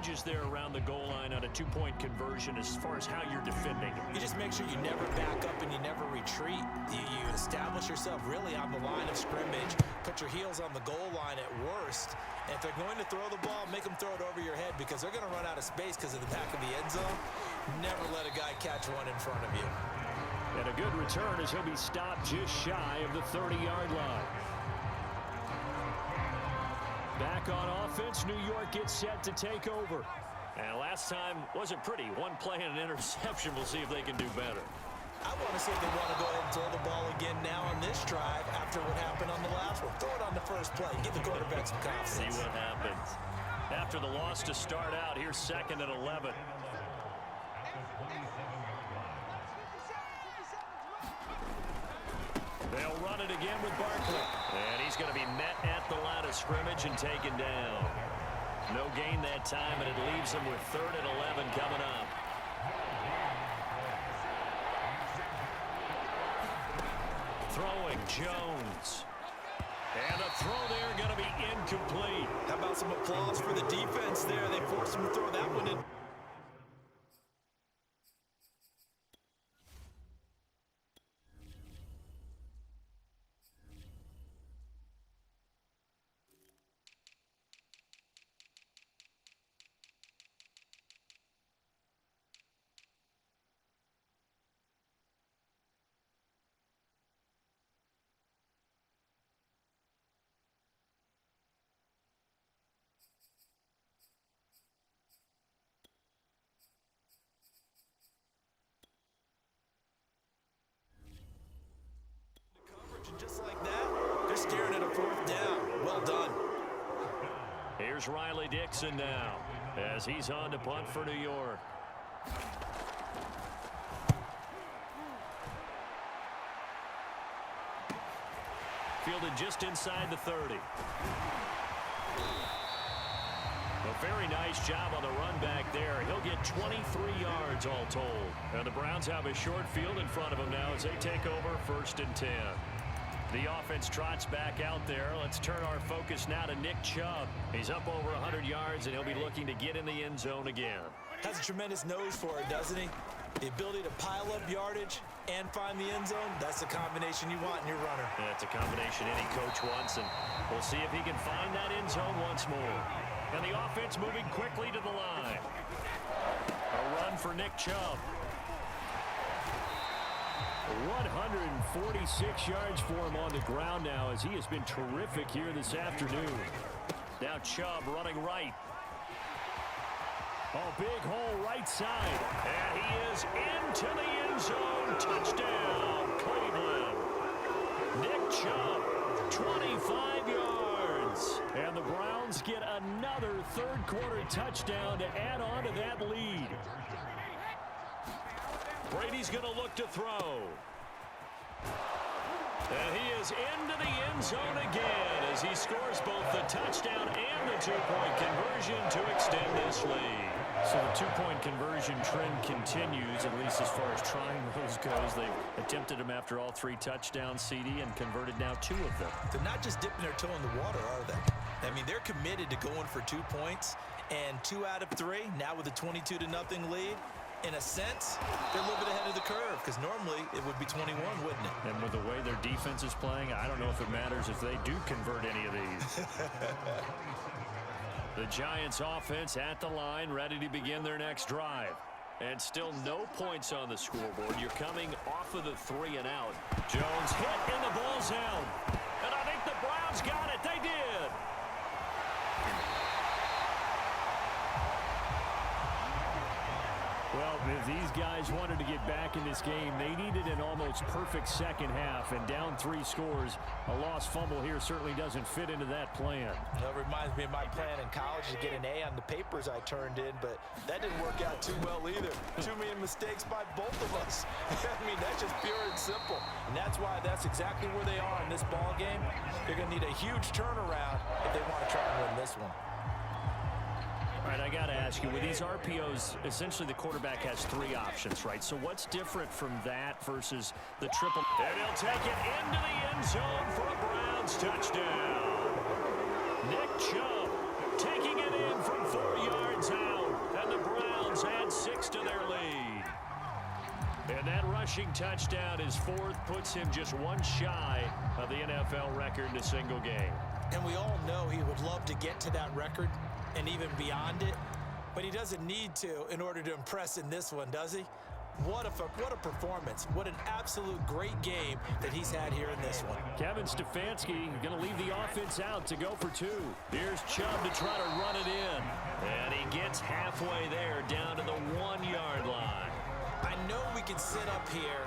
changes there around the goal line on a two-point conversion as far as how you're defending? You just make sure you never back up and you never retreat. You establish yourself really on the line of scrimmage, put your heels on the goal line at worst. And if they're going to throw the ball, make them throw it over your head because they're going to run out of space because of the back of the end zone. Never let a guy catch one in front of you. And a good return as he'll be stopped just shy of the 30-yard line. Back on offense, New York gets set to take over. And last time wasn't pretty. One play and an interception. We'll see if they can do better. I want to see if they want to go ahead and throw the ball again now on this drive after what happened on the last one. Throw it on the first play. Give the quarterback some confidence. See what happens. After the loss to start out, here's 2nd and 11. They'll run it again with Barkley. And he's going to be met at the line of scrimmage and taken down. No gain that time, and it leaves him with 3rd and 11 coming up. Throwing Jones. And the throw there going to be incomplete. How about some applause for the defense there? They forced him to throw that one in. Just like that, they're staring at a 4th down. Well done. Here's Riley Dixon now as he's on to punt for New York. Fielded just inside the 30. A very nice job on the run back there. He'll get 23 yards all told. And the Browns have a short field in front of them now as they take over 1st and 10. The offense trots back out there. Let's turn our focus now to Nick Chubb. He's up over 100 yards, and he'll be looking to get in the end zone again. Has a tremendous nose for it, doesn't he? The ability to pile up yardage and find the end zone, that's the combination you want in your runner. That's a combination any coach wants, and we'll see if he can find that end zone once more. And the offense moving quickly to the line. A run for Nick Chubb. 146 yards for him on the ground now as he has been terrific here this afternoon. Now Chubb running right. Oh, big hole right side. And he is into the end zone. Touchdown, Cleveland. Nick Chubb, 25 yards. And the Browns get another third-quarter touchdown to add on to that lead. Brady's going to look to throw. And he is into the end zone again as he scores both the touchdown and the two-point conversion to extend this lead. So the two-point conversion trend continues, at least as far as trying those goes. They've attempted them after all 3 touchdowns, CD, and converted now 2 of them. They're not just dipping their toe in the water, are they? I mean, they're committed to going for 2 points, and 2 out of 3, now with a 22-0 lead. In a sense, they're a little bit ahead of the curve because normally it would be 21, wouldn't it? And with the way their defense is playing, I don't know if it matters if they do convert any of these. The Giants offense at the line, ready to begin their next drive. And still no points on the scoreboard. You're coming off of the 3 and out. Jones hit and the ball's out. And I think the Browns got it. They did. Well, if these guys wanted to get back in this game, they needed an almost perfect second half, and down 3 scores. A lost fumble here certainly doesn't fit into that plan. That reminds me of my plan in college to get an A on the papers I turned in, but that didn't work out too well either. Too many mistakes by both of us. I mean, that's just pure and simple. And that's why that's exactly where they are in this ball game. They're going to need a huge turnaround if they want to try and win this one. All right, I got to ask you, with these RPOs, essentially the quarterback has 3 options, right? So what's different from that versus the triple? And he'll take it into the end zone for a Browns touchdown. Nick Chubb taking it in from 4 yards out. rushing touchdown, his fourth, puts him just one shy of the NFL record in a single game. And we all know he would love to get to that record and even beyond it, but he doesn't need to in order to impress in this one, does he? What a performance. What an absolute great game that he's had here in this one. Kevin Stefanski going to leave the offense out to go for two. Here's Chubb to try to run it in. And he gets halfway there down to the 1-yard line. I know we can sit up here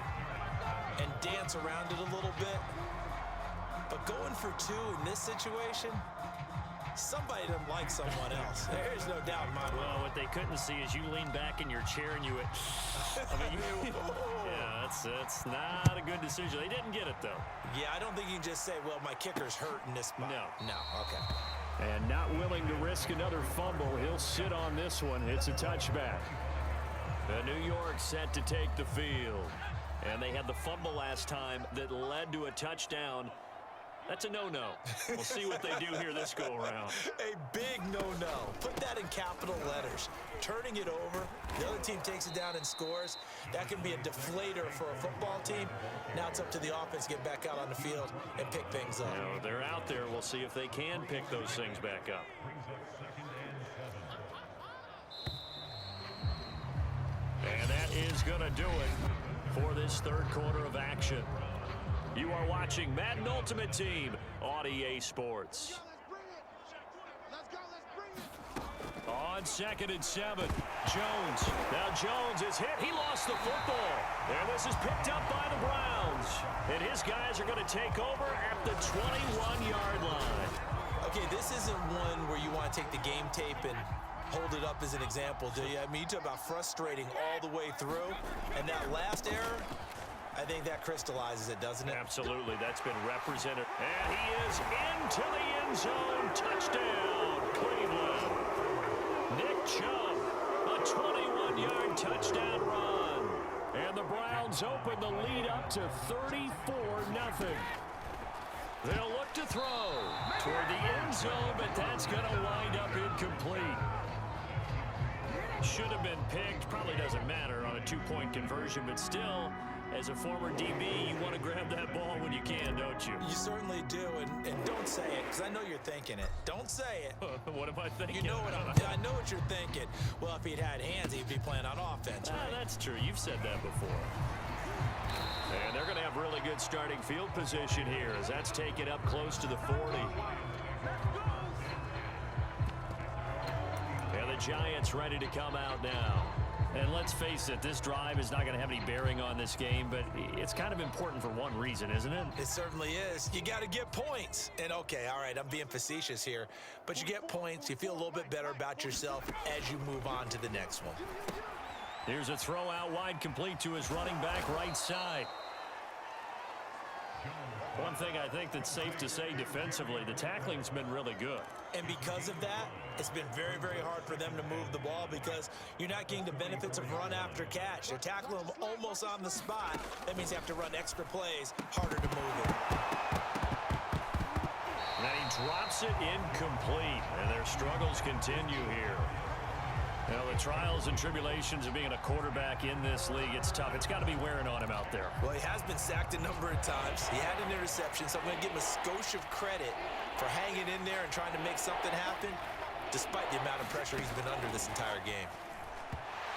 and dance around it a little bit, but going for two in this situation, somebody doesn't like someone else. There's no doubt in my mind. Well, what they couldn't see is you lean back in your chair and you went, yeah, that's not a good decision. They didn't get it, though. Yeah, I don't think you can just say, well, my kicker's hurt in this spot. No. No, okay. And not willing to risk another fumble. He'll sit on this one. It's a touchback. New York set to take the field. And they had the fumble last time that led to a touchdown. That's a no-no. We'll see what they do here this go-around. A big no-no. Put that in capital letters. Turning it over, the other team takes it down and scores. That can be a deflator for a football team. Now it's up to the offense to get back out on the field and pick things up. You know, they're out there. We'll see if they can pick those things back up. And that is going to do it for this third quarter of action. You are watching Madden Ultimate Team on EA Sports. On 2nd and 7, Jones. Now Jones is hit. He lost the football. And this is picked up by the Browns. And his guys are going to take over at the 21-yard line. Okay, this isn't one where you want to take the game tape and hold it up as an example, do you? I mean, you talk about frustrating all the way through. And that last error, I think that crystallizes it, doesn't it? Absolutely. That's been represented. And he is into the end zone. Touchdown, Cleveland. Nick Chubb, a 21-yard touchdown run. And the Browns open the lead up to 34-0. They'll look to throw toward the end zone, but that's going to wind up incomplete. Should have been picked. Probably doesn't matter on a two-point conversion, but still, as a former DB, you want to grab that ball when you can, don't you? You certainly do, and don't say it, because I know you're thinking it. Don't say it. What am I thinking? You know what I know what you're thinking. Well, if he'd had hands, he'd be playing on offense, right? That's true. You've said that before. And they're going to have really good starting field position here as that's taken up close to the 40. And the Giants ready to come out now. And let's face it, this drive is not going to have any bearing on this game, but it's kind of important for one reason, isn't it? It certainly is. You got to get points. And okay, all right, I'm being facetious here, but you get points, you feel a little bit better about yourself as you move on to the next one. Here's a throw out wide, complete to his running back right side. One thing I think that's safe to say defensively, the tackling's been really good. And because of that, it's been very, very hard for them to move the ball because you're not getting the benefits of run after catch. They're tackling them almost on the spot. That means you have to run extra plays, harder to move it. Now he drops it incomplete, and their struggles continue here. Now, the trials and tribulations of being a quarterback in this league, it's tough. It's got to be wearing on him out there. Well, he has been sacked a number of times. He had an interception, so I'm going to give him a skosh of credit for hanging in there and trying to make something happen, despite the amount of pressure he's been under this entire game.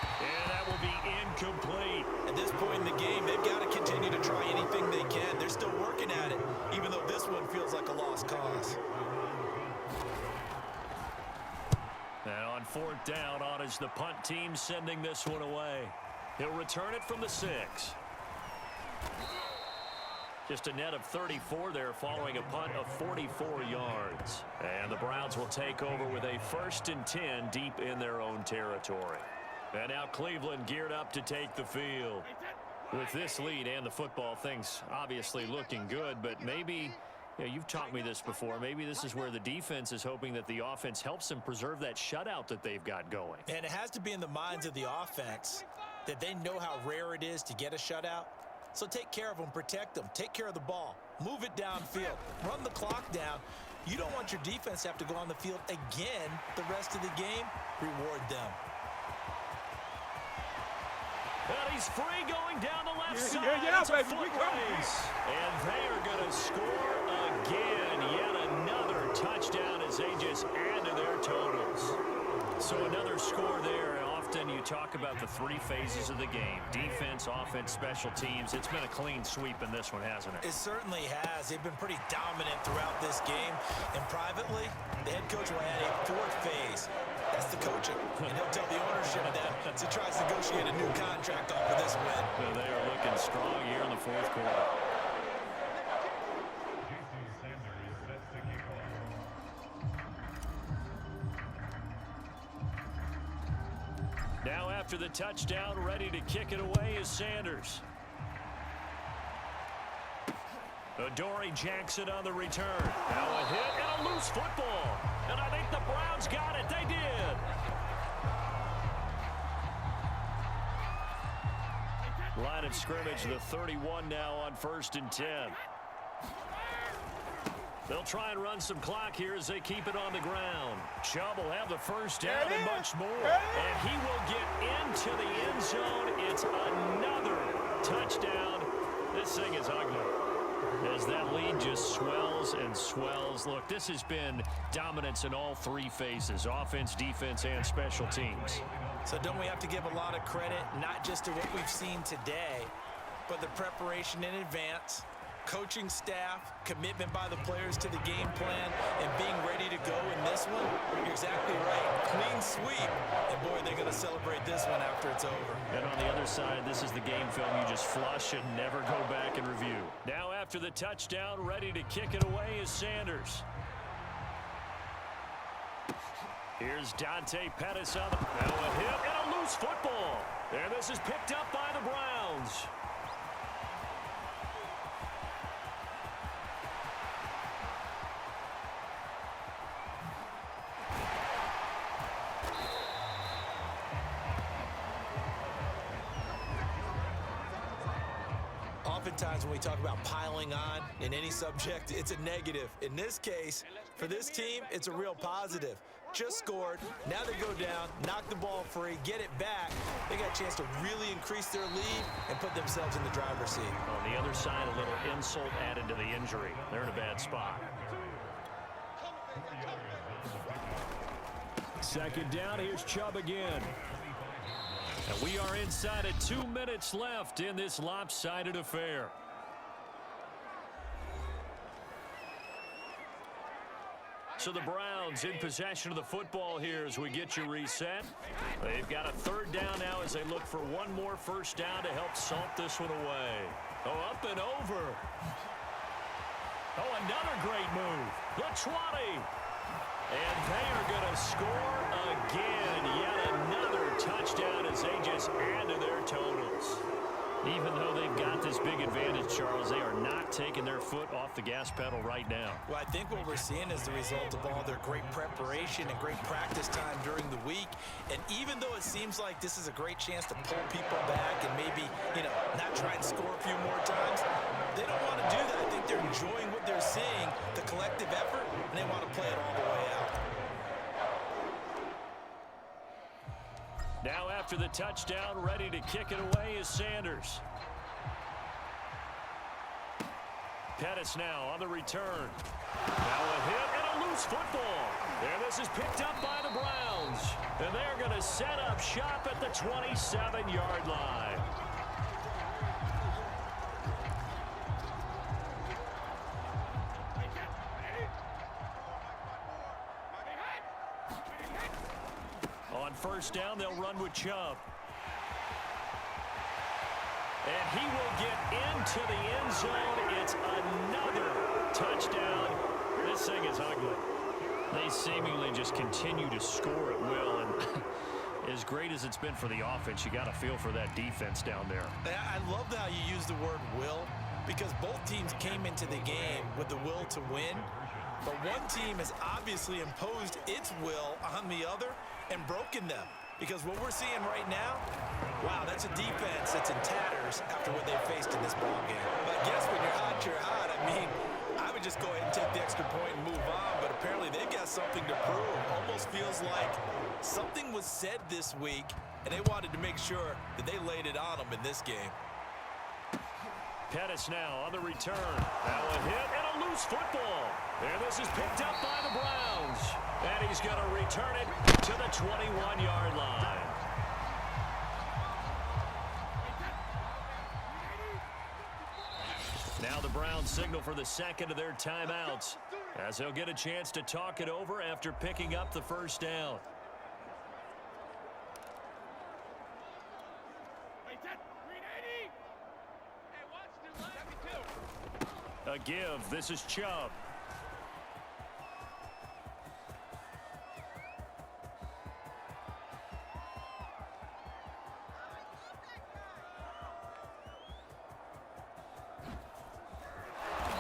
And that will be incomplete. At this point in the game, they've got to continue to try anything they can. They're still working at it, even though this one feels like a lost cause. And on 4th down, on is the punt team sending this one away. He'll return it from the 6. Just a net of 34 there following a punt of 44 yards. And the Browns will take over with a 1st and 10 deep in their own territory. And now Cleveland geared up to take the field. With this lead and the football, things obviously looking good, but maybe... Yeah, you've taught me this before. Maybe this is where the defense is hoping that the offense helps them preserve that shutout that they've got going. And it has to be in the minds of the offense that they know how rare it is to get a shutout. So take care of them, protect them, take care of the ball, move it downfield, run the clock down. You don't want your defense to have to go on the field again the rest of the game. Reward them. And he's free going down the left side. Yeah, It's a baby. foot We come. race. And they are going to score again. Yet another touchdown as they just add to their totals. So another score there. Often you talk about the three phases of the game. Defense, offense, special teams. It's been a clean sweep in this one, hasn't it? It certainly has. They've been pretty dominant throughout this game. And privately, the head coach will add a fourth phase. That's the coaching. And he'll tell the ownership that as he tries to negotiate a new contract off of this win. Well, they are looking strong here in the fourth quarter. Now after the touchdown, ready to kick it away is Sanders. Adoree Jackson on the return. Now a hit and a loose football. And I think the Browns got it. They did. Line of scrimmage, the 31 now on 1st and 10. They'll try and run some clock here as they keep it on the ground. Chubb will have the first down and much more. And he will get into the end zone. It's another touchdown. This thing is ugly. As that lead just swells and swells. Look, this has been dominance in all three phases. Offense, defense, and special teams. So don't we have to give a lot of credit, not just to what we've seen today, but the preparation in advance, coaching staff, commitment by the players to the game plan, and being ready to go in this one? You're exactly right. Clean sweep. And, boy, they're going to celebrate this one after it's over. And on the other side, this is the game film you just flush and never go back and review. Now after the touchdown, ready to kick it away is Sanders. Here's Dante Pettis on the... Now a hit and a loose football. And this is picked up by the Browns. Oftentimes when we talk about piling on in any subject, it's a negative. In this case, for this team, it's a real positive. Just scored. Now they go down, knock the ball free, get it back. They got a chance to really increase their lead and put themselves in the driver's seat. On the other side, a little insult added to the injury. They're in a bad spot. Second down, here's Chubb again. And we are inside of 2 minutes left in this lopsided affair. So the Browns in possession of the football here as we get you reset. They've got a third down now as they look for one more first down to help salt this one away. Oh, up and over. Oh, another great move. The 20. And they are going to score again. Yet another touchdown as they just add to their totals. Even though they've got this big advantage, Charles, they are not taking their foot off the gas pedal right now. Well, I think what we're seeing is the result of all their great preparation and great practice time during the week. And even though it seems like this is a great chance to pull people back and maybe, not try and score a few more times, they don't want to do that. I think they're enjoying what they're seeing, the collective effort, and they want to play it all the way out. Now after the touchdown, ready to kick it away is Sanders. Pettis now on the return. Now a hit and a loose football. And this is picked up by the Browns. And they're going to set up shop at the 27-yard line. On first down, they'll run with Chubb. And he will get into the end zone. It's another touchdown. This thing is ugly. They seemingly just continue to score at will. And as great as it's been for the offense, you got to feel for that defense down there. I love how you use the word will, because both teams came into the game with the will to win. But one team has obviously imposed its will on the other and broken them. Because what we're seeing right now, wow, that's a defense that's in tatters after what they faced in this ballgame. But I guess when you're hot, you're hot. I mean, I would just go ahead and take the extra point and move on, but apparently they've got something to prove. Almost feels like something was said this week, and they wanted to make sure that they laid it on them in this game. Pettis now on the return. Now a hit and a loose football. And this is picked up by the Browns. And he's going to return it to the 21-yard line. Now the Browns signal for the second of their timeouts, as they'll get a chance to talk it over after picking up the first down. A give. This is Chubb.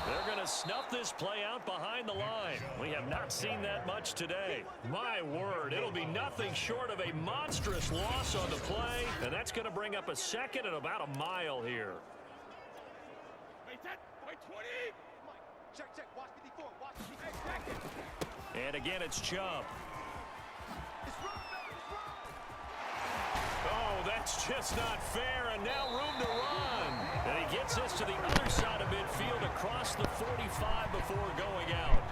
They're going to snuff this play out behind the line. We have not seen that much today. My word, it'll be nothing short of a monstrous loss on the play, and that's going to bring up a second and about a mile here. And again, it's Chubb. Oh, that's just not fair, and now room to run. And he gets this to the other side of midfield across the 45 before going out.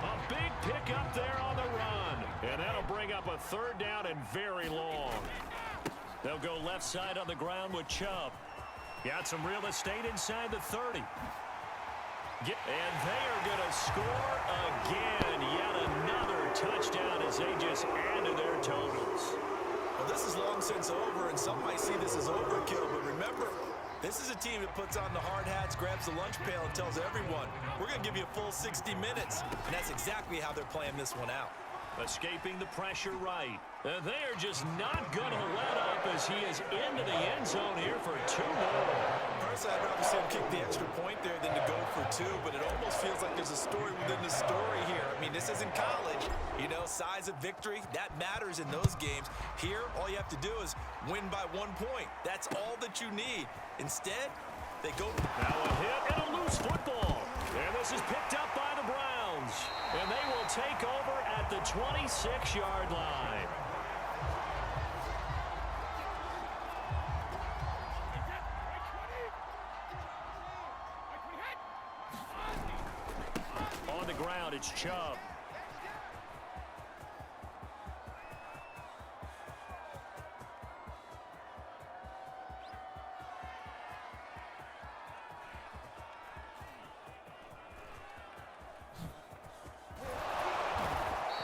A big pickup there on the run, and that'll bring up a third down and very long. They'll go left side on the ground with Chubb. Got some real estate inside the 30. And they are going to score again. Yet another touchdown as they just add to their totals. Well, this is long since over, and some might see this as overkill. But remember, this is a team that puts on the hard hats, grabs the lunch pail, and tells everyone, we're going to give you a full 60 minutes. And that's exactly how they're playing this one out. Escaping the pressure right. And they are just not going to let up as he is into the end zone here for 2 more. Personally, I'd rather see him kick the extra point there than to go for 2, but it almost feels like there's a story within the story here. I mean, this isn't college. You know, size of victory, that matters in those games. Here, all you have to do is win by 1 point. That's all that you need. Instead, they go. Now a hit and a loose football. And this is picked up by the Browns. And they will take over at the 26-yard line. On the ground, it's Chubb.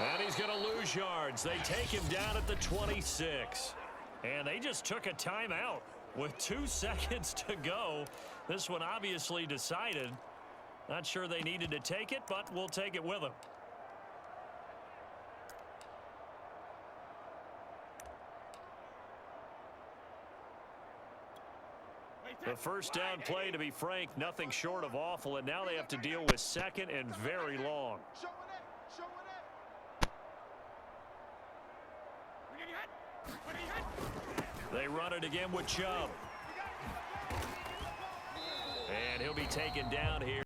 And he's going to lose yards. They take him down at the 26. And they just took a timeout with 2 seconds to go. This one obviously decided. Not sure they needed to take it, but we'll take it with them. The first down play, to be frank, nothing short of awful, and now they have to deal with second and very long. They run it again with Chubb. And he'll be taken down here.